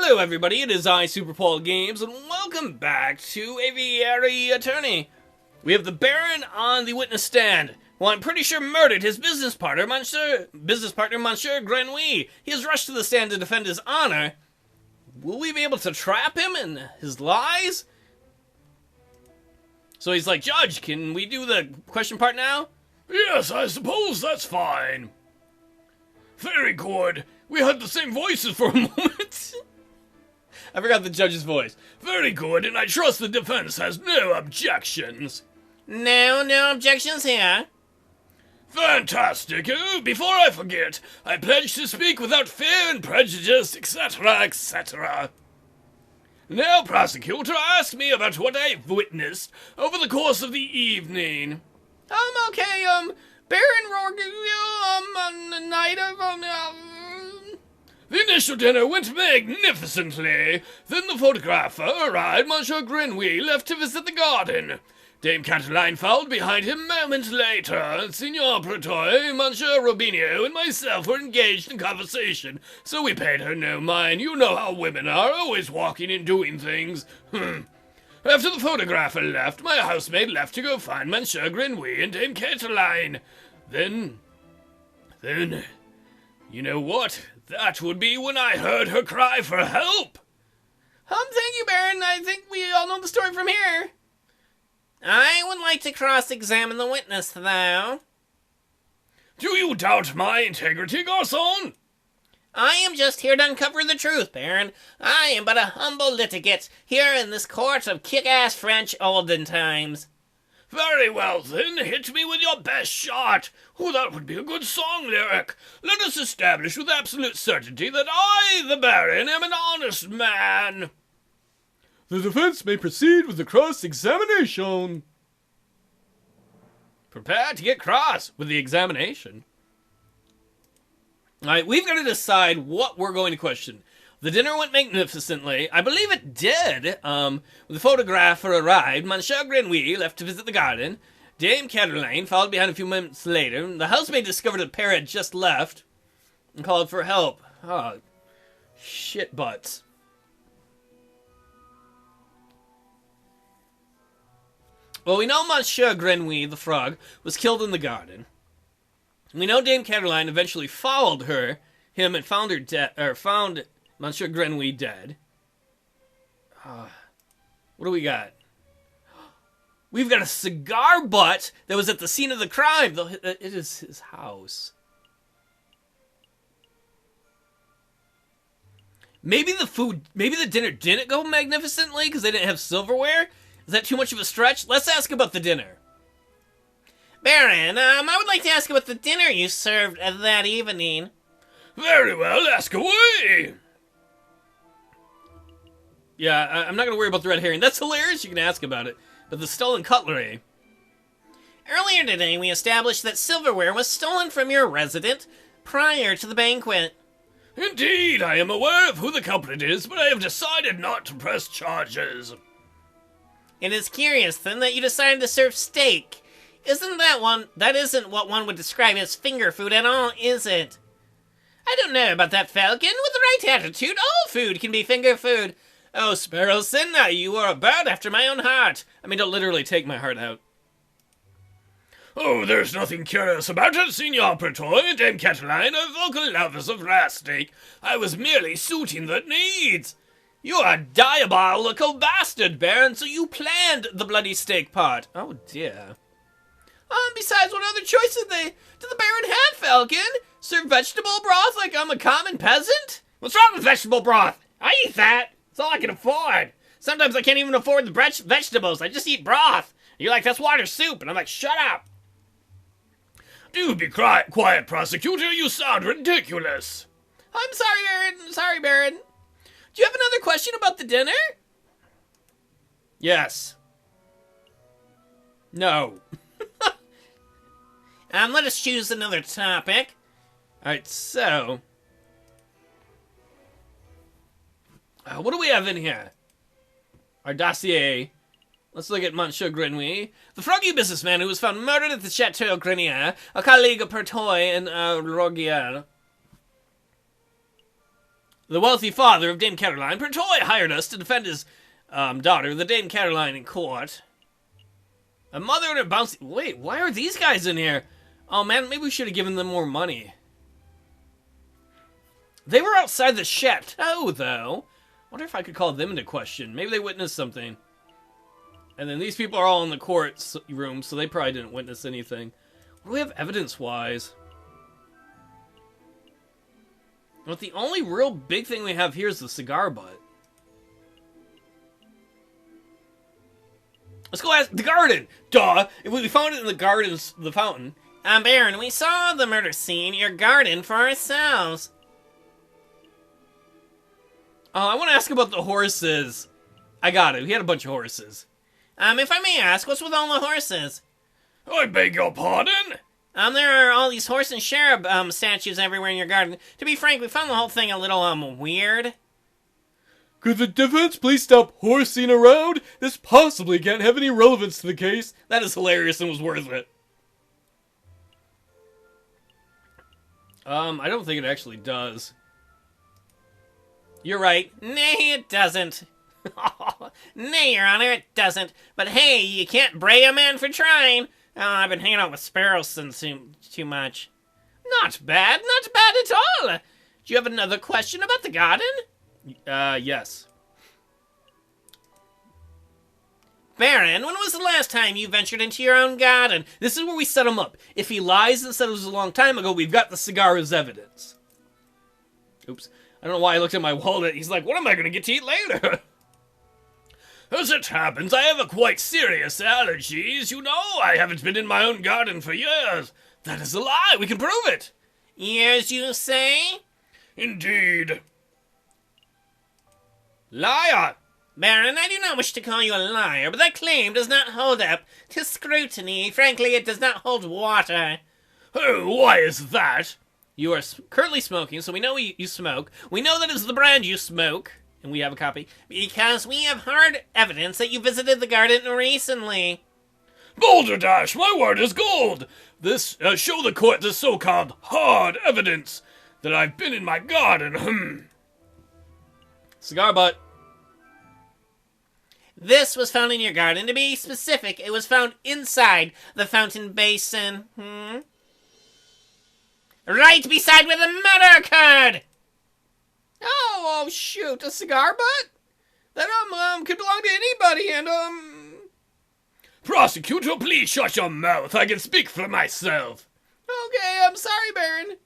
Hello everybody, it is I, Super Paul Games, and welcome back to Aviary Attorney. We have the Baron on the witness stand, who I'm pretty sure murdered his business partner, Monsieur Jayjay. He has rushed to the stand to defend his honor. Will we be able to trap him in his lies? So he's like, Judge, can we do the question part now? Yes, I suppose that's fine. Very good. We had the same voices for a moment. I forgot the judge's voice. Very good, and I trust the defense has no objections. No objections here. Fantastic. Before I forget, I pledge to speak without fear and prejudice, etc., etc. Now, prosecutor, ask me about what I've witnessed over the course of the evening. Okay, Baron on the night of, The initial dinner went magnificently. Then the photographer arrived. Monsieur Jayjay left to visit the garden. Dame Cataline followed behind him moments later. Signor Pretoy, Monsieur Robinho, and myself were engaged in conversation, so we paid her no mind. You know how women are, always walking and doing things. After the photographer left, my housemaid left to go find Monsieur Jayjay and Dame Cataline. Then, you know what? That would be when I heard her cry for help. Thank you, Baron. I think we all know the story from here. I would like to cross-examine the witness, though. Do you doubt my integrity, Garçon? I am just here to uncover the truth, Baron. I am but a humble litigant here in this court of kick-ass French olden times. Very well, then. Hit me with your best shot. Oh, that would be a good song lyric. Let us establish with absolute certainty that I, the Baron, am an honest man. The defense may proceed with the cross-examination. Prepare to get cross with the examination. Alright, we've got to decide what we're going to question. The dinner went magnificently. I believe it did. When the photographer arrived, Monsieur Jayjay left to visit the garden. Dame Cataline followed behind a few minutes later. The housemaid discovered the pair had just left and called for help. Oh, shit butts. Well, we know Monsieur Jayjay, the frog, was killed in the garden. We know Dame Cataline eventually followed him and found her dead, or found Monsieur Jayjay dead. What do we got? We've got a cigar butt that was at the scene of the crime. It is his house. Maybe the dinner didn't go magnificently because they didn't have silverware? Is that too much of a stretch? Let's ask about the dinner. Baron, I would like to ask about the dinner you served that evening. Very well, ask away. Yeah, I'm not going to worry about the red herring. That's hilarious, you can ask about it. But the stolen cutlery. Earlier today, we established that silverware was stolen from your resident prior to the banquet. Indeed, I am aware of who the culprit is, but I have decided not to press charges. It is curious, then, that you decided to serve steak. That isn't what one would describe as finger food at all, is it? I don't know about that, Falcon. With the right attitude, all food can be finger food. Oh, Sparrowson, you are a bird after my own heart. I mean, don't literally take my heart out. Oh, there's nothing curious about it, Signor Pretoy and Dame Cataline are vocal lovers of rare steak. I was merely suiting their needs. You are a diabolical bastard, Baron, so you planned the bloody steak part. Oh, dear. Besides, what other choice did the Baron have, Falcon? Serve vegetable broth like I'm a common peasant? What's wrong with vegetable broth? I eat that. It's all I can afford. Sometimes I can't even afford the vegetables. I just eat broth. You're like, that's water soup. And I'm like, shut up. Do be quiet, prosecutor. You sound ridiculous. I'm sorry, Baron. Sorry, Baron. Do you have another question about the dinner? Yes. No. Let us choose another topic. Alright, so... what do we have in here? Our dossier. Let's look at Monsieur Jayjay. The froggy businessman who was found murdered at the Chateau Grenier, a colleague of Pertoy and Rogier. The wealthy father of Dame Caroline Pertoy hired us to defend his daughter, the Dame Caroline, in court. A mother and her bouncy... Wait, why are these guys in here? Oh man, maybe we should have given them more money. They were outside the chateau, though. I wonder if I could call them into question. Maybe they witnessed something. And then these people are all in the court room, so they probably didn't witness anything. What do we have evidence-wise? But the only real big thing we have here is the cigar butt. Let's go ask the garden! Duh! If we found it in the garden's, the fountain. Baron, we saw the murder scene, your garden, for ourselves. Oh, I want to ask about the horses. I got it. We had a bunch of horses. If I may ask, what's with all the horses? I beg your pardon? There are all these horse and cherub, statues everywhere in your garden. To be frank, we found the whole thing a little, weird. Could the defense please stop horsing around? This possibly can't have any relevance to the case. That is hilarious and was worth it. I don't think it actually does. You're right. Nay, it doesn't. Nay, Your Honor, it doesn't. But hey, you can't bray a man for trying. Oh, I've been hanging out with Sparrowson too much. Not bad at all. Do you have another question about the garden? Yes. Baron, when was the last time you ventured into your own garden? This is where we set him up. If he lies and said it was a long time ago, we've got the cigar as evidence. Oops. I don't know why I looked at my wallet. He's like, what am I going to get to eat later? As it happens, I have a quite serious allergies. You know, I haven't been in my own garden for years. That is a lie. We can prove it. Years, you say? Indeed. Liar. Baron, I do not wish to call you a liar, but that claim does not hold up to scrutiny. Frankly, it does not hold water. Oh, why is that? You are currently smoking, so we know you smoke. We know that it's the brand you smoke, and we have a copy. Because we have hard evidence that you visited the garden recently. Balderdash, my word is gold! This, show the court the so-called hard evidence that I've been in my garden, Cigar butt. This was found in your garden. To be specific, it was found inside the fountain basin. Right beside where the murder occurred! Oh, shoot, a cigar butt? That, could belong to anybody, and, Prosecutor, please shut your mouth. I can speak for myself. Okay, I'm sorry, Baron.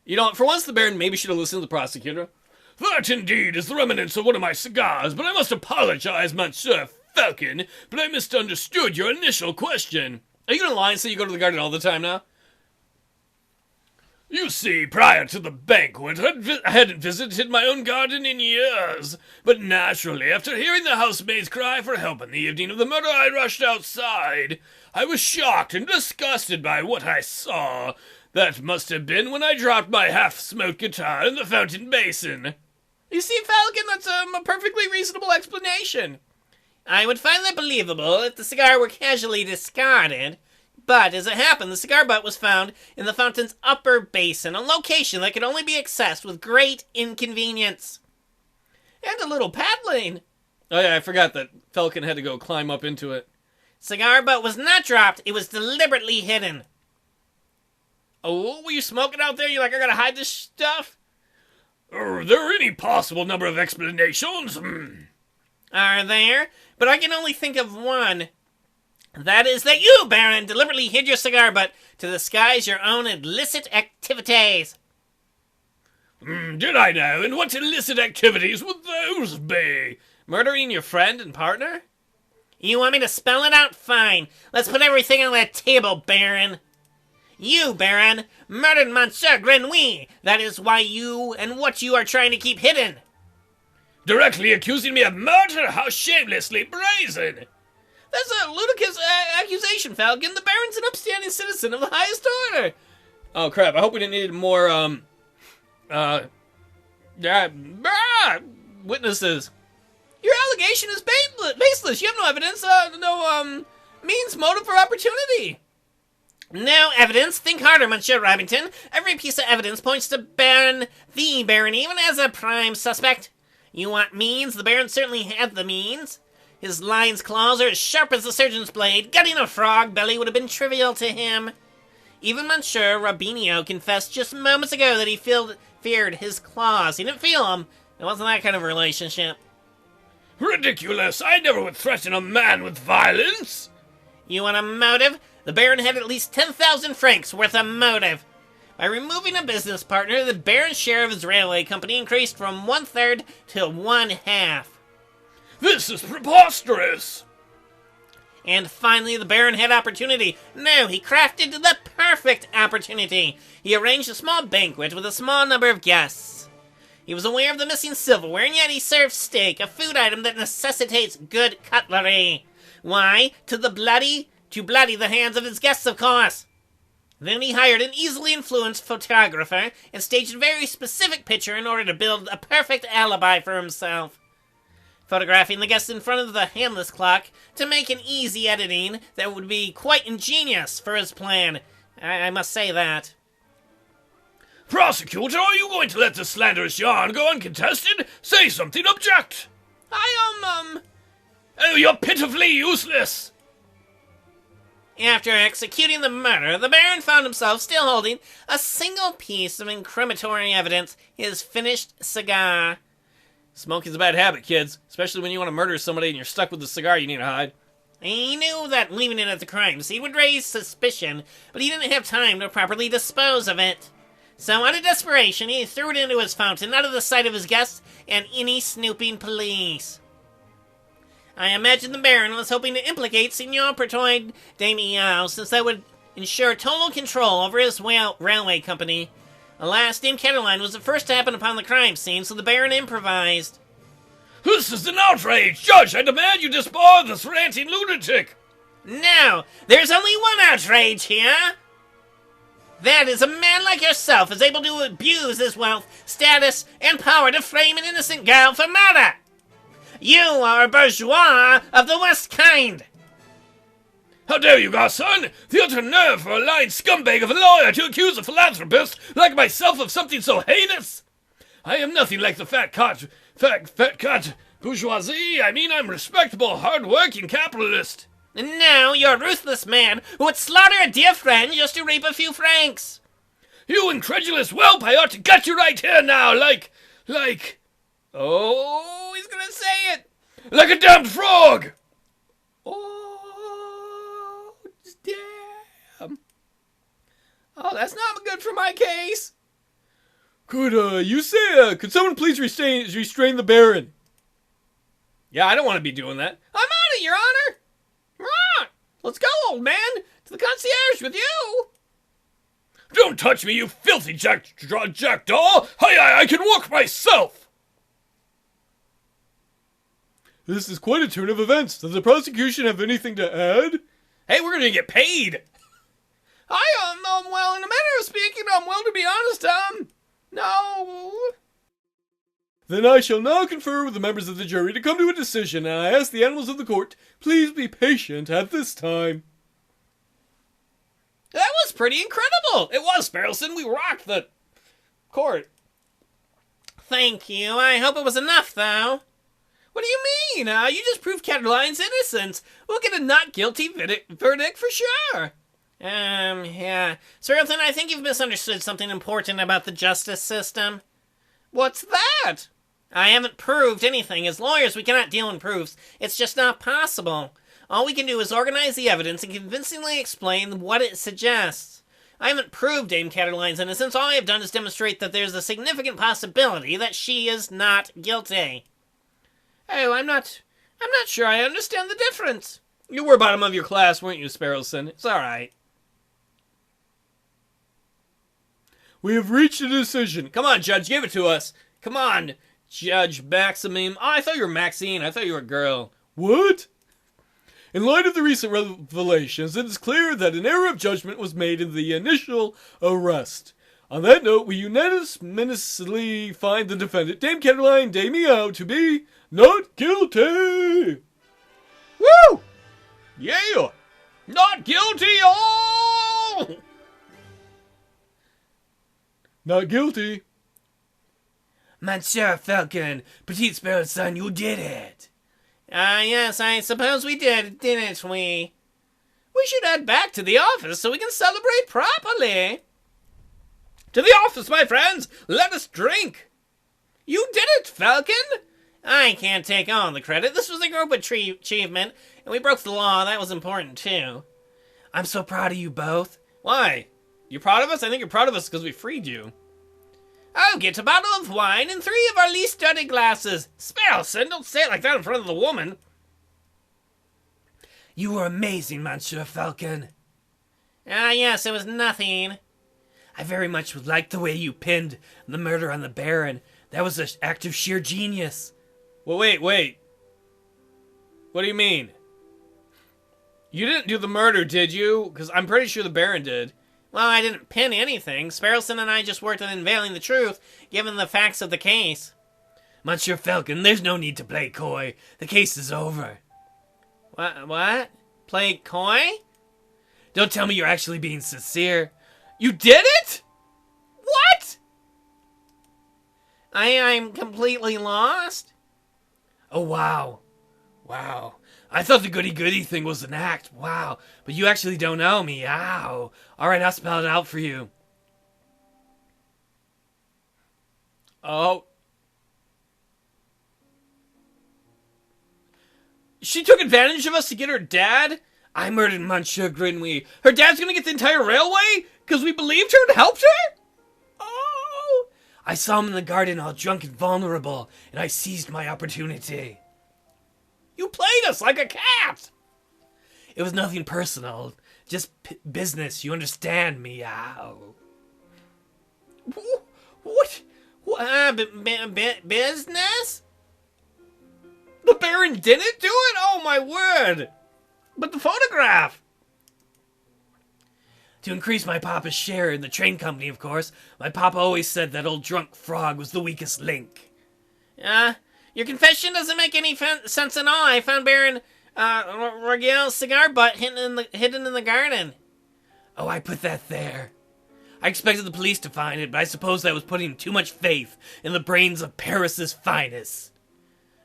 You know, for once the Baron maybe should have listened to the prosecutor. That indeed is the remnants of one of my cigars, but I must apologize, Monsieur Falcon, but I misunderstood your initial question. Are you gonna lie and say you go to the garden all the time now? You see, prior to the banquet, I hadn't visited my own garden in years. But naturally, after hearing the housemaid's cry for help on the evening of the murder, I rushed outside. I was shocked and disgusted by what I saw. That must have been when I dropped my half-smoked guitar in the fountain basin. You see, Falcon, that's a perfectly reasonable explanation. I would find that believable if the cigar were casually discarded. But, as it happened, the cigar butt was found in the fountain's upper basin, a location that could only be accessed with great inconvenience. And a little paddling. Oh yeah, I forgot that Falcon had to go climb up into it. Cigar butt was not dropped, it was deliberately hidden. Oh, were you smoking out there? You're like, I gotta hide this stuff? Are there any possible number of explanations? Are there? But I can only think of one. That is that you, Baron, deliberately hid your cigar butt to disguise your own illicit activities. Did I now? And what illicit activities would those be? Murdering your friend and partner? You want me to spell it out? Fine. Let's put everything on that table, Baron. You, Baron, murdered Monsieur Grenouille. That is why you and what you are trying to keep hidden. Directly accusing me of murder? How shamelessly brazen! That's a ludicrous accusation, Falcon. The Baron's an upstanding citizen of the highest order. Oh, crap. I hope we didn't need more, witnesses. Your allegation is baseless. You have no evidence, no means, motive, or opportunity. No evidence. Think harder, Monsieur Remington. Every piece of evidence points to the Baron, even as a prime suspect. You want means? The Baron certainly had the means. His lion's claws are as sharp as the surgeon's blade. Gutting a frog belly would have been trivial to him. Even Monsieur Robinio confessed just moments ago that he feared his claws. He didn't feel them. It wasn't that kind of relationship. Ridiculous! I never would threaten a man with violence! You want a motive? The Baron had at least 10,000 francs worth of motive. By removing a business partner, the Baron's share of his railway company increased from 1/3 to 1/2. This is preposterous! And finally, the Baron had opportunity. No, he crafted the perfect opportunity. He arranged a small banquet with a small number of guests. He was aware of the missing silverware, and yet he served steak, a food item that necessitates good cutlery. Why? To bloody the hands of his guests, of course. Then he hired an easily influenced photographer and staged a very specific picture in order to build a perfect alibi for himself. Photographing the guests in front of the handless clock to make an easy editing that would be quite ingenious for his plan. I must say that. Prosecutor, are you going to let this slanderous yarn go uncontested? Say something, object! Oh, you're pitifully useless! After executing the murder, the Baron found himself still holding a single piece of incriminatory evidence, his finished cigar. Smoking's a bad habit, kids. Especially when you want to murder somebody and you're stuck with the cigar you need to hide. He knew that leaving it at the crime scene would raise suspicion, but he didn't have time to properly dispose of it. So out of desperation, he threw it into his fountain, out of the sight of his guests and any snooping police. I imagine the Baron was hoping to implicate Signor Pertois de Miao, since that would ensure total control over his railway company. Alas, Dame Caroline was the first to happen upon the crime scene, so the Baron improvised. This is an outrage! Judge, I demand you disbar this ranting lunatic! No! There's only one outrage here! That is, a man like yourself is able to abuse his wealth, status, and power to frame an innocent girl for murder! You are a bourgeois of the worst kind! How dare you, garçon! The utter nerve for a lying scumbag of a lawyer to accuse a philanthropist like myself of something so heinous! I am nothing like the fat cat bourgeoisie. I mean, I'm a respectable, hard-working capitalist. And now you're a ruthless man who would slaughter a dear friend just to reap a few francs. You incredulous whelp, I ought to gut you right here now, like... Oh, he's gonna say it! Like a damned frog! Oh, damn. Oh, that's not good for my case. Could someone please restrain the Baron? Yeah, I don't want to be doing that. I'm on it, Your Honor. Right. Let's go, old man. To the concierge with you. Don't touch me, you filthy jackdaw! I can walk myself! This is quite a turn of events. Does the prosecution have anything to add? Hey, we're gonna get paid. Well, in a manner of speaking, to be honest, no. Then I shall now confer with the members of the jury to come to a decision, and I ask the animals of the court, please be patient at this time. That was pretty incredible. It was, Sparrowson. We rocked the court. Thank you. I hope it was enough, though. What do you mean? You just proved Cateline's innocence. We'll get a not guilty verdict for sure. Yeah. Sparrowson, I think you've misunderstood something important about the justice system. What's that? I haven't proved anything. As lawyers, we cannot deal in proofs. It's just not possible. All we can do is organize the evidence and convincingly explain what it suggests. I haven't proved Dame Cateline's innocence. All I have done is demonstrate that there's a significant possibility that she is not guilty. Oh, I'm not sure I understand the difference. You were bottom of your class, weren't you, Sparrowson? It's all right. We have reached a decision. Come on, Judge, give it to us. Come on, Judge Maximine. Oh, I thought you were Maxine. I thought you were a girl. What? In light of the recent revelations, it is clear that an error of judgment was made in the initial arrest. On that note, we unanimously find the defendant, Dame Cateline de Miao, to be not guilty. Woo! Yeah! Not guilty all Not guilty. Monsieur Falcon, Petite Sparrowson, you did it. Yes, I suppose we did, didn't we? We should head back to the office so we can celebrate properly. To the office, my friends! Let us drink! You did it, Falcon! I can't take all the credit. This was a group achievement, and we broke the law. That was important, too. I'm so proud of you both. Why? You proud of us? I think you're proud of us because we freed you. I'll get a bottle of wine and 3 of our least dirty glasses. Sparrowson, don't say it like that in front of the woman. You were amazing, Monsieur Falcon. Yes, it was nothing. I very much would like the way you pinned the murder on the Baron. That was an act of sheer genius. Well, wait. What do you mean? You didn't do the murder, did you? Because I'm pretty sure the Baron did. Well, I didn't pin anything. Sparrowson and I just worked on unveiling the truth, given the facts of the case. Monsieur Falcon, there's no need to play coy. The case is over. What? Play coy? Don't tell me you're actually being sincere. You did it? What? I'm completely lost? Oh, wow. Wow. I thought the goody-goody thing was an act. Wow. But you actually don't know me. Ow. Alright, I'll spell it out for you. Oh. She took advantage of us to get her dad? I murdered Monsieur Grinwy. Her dad's gonna get the entire railway? Because we believed her and helped her? Oh! I saw him in the garden all drunk and vulnerable, and I seized my opportunity. You played us like a cat! It was nothing personal. Just business. You understand me? Ow. What? Business? The Baron didn't do it? Oh my word! But the photograph! To increase my papa's share in the train company, of course. My papa always said that old drunk frog was the weakest link. Your confession doesn't make any sense at all. I found Baron Rogel's cigar butt hidden in the garden. Oh, I put that there. I expected the police to find it, but I suppose I was putting too much faith in the brains of Paris's finest.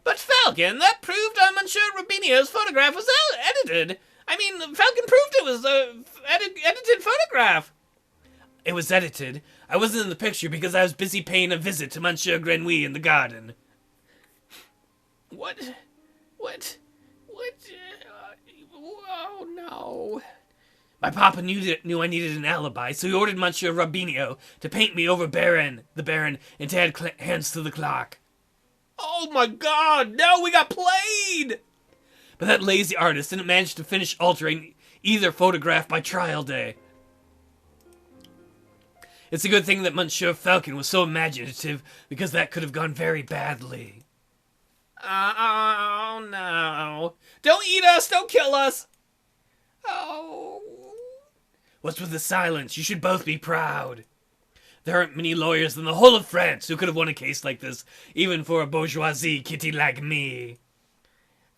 But Falcon, that proved Monsieur Rubinio's photograph was edited. I mean, Falcon proved it was a edited photograph. It was edited. I wasn't in the picture because I was busy paying a visit to Monsieur Grenouille in the garden. What? Oh no. My papa knew I needed an alibi, so he ordered Monsieur Rubinio to paint me over the Baron, and to add hands to the clock. Oh my god, no, we got played! But that lazy artist didn't manage to finish altering either photograph by trial day. It's a good thing that Monsieur Falcon was so imaginative, because that could have gone very badly. Oh no. Don't eat us, don't kill us! Oh. What's with the silence? You should both be proud. There aren't many lawyers in the whole of France who could have won a case like this, even for a bourgeoisie kitty like me.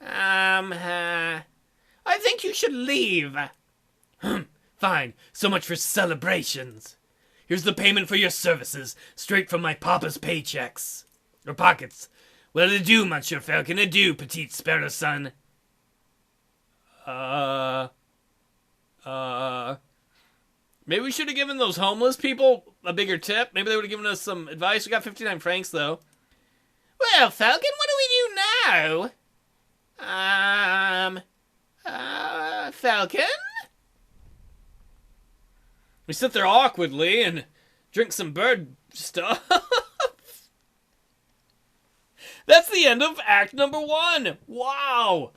I think you should leave. Fine. So much for celebrations. Here's the payment for your services, straight from my papa's paychecks. Or pockets. Well, adieu, Monsieur Falcon. Adieu, Petite Sparrowson. Maybe we should have given those homeless people a bigger tip. Maybe they would have given us some advice. We got 59 francs, though. Well, Falcon, what do we do now? Falcon? We sit there awkwardly and drink some bird stuff. That's the end of Act number 1. Wow.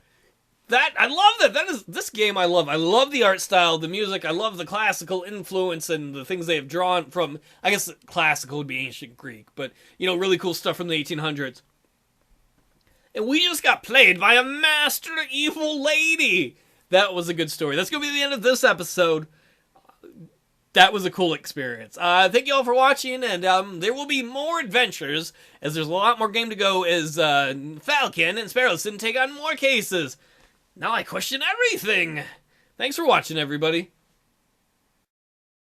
I love that. This game I love. I love the art style, the music. I love the classical influence and the things they have drawn from, I guess classical would be ancient Greek, but, really cool stuff from the 1800s. And we just got played by a master evil lady. That was a good story. That's going to be the end of this episode. That was a cool experience. Thank you all for watching, and there will be more adventures, as there's a lot more game to go as Falcon and Sparrowson take on more cases. Now I question everything. Thanks for watching, everybody.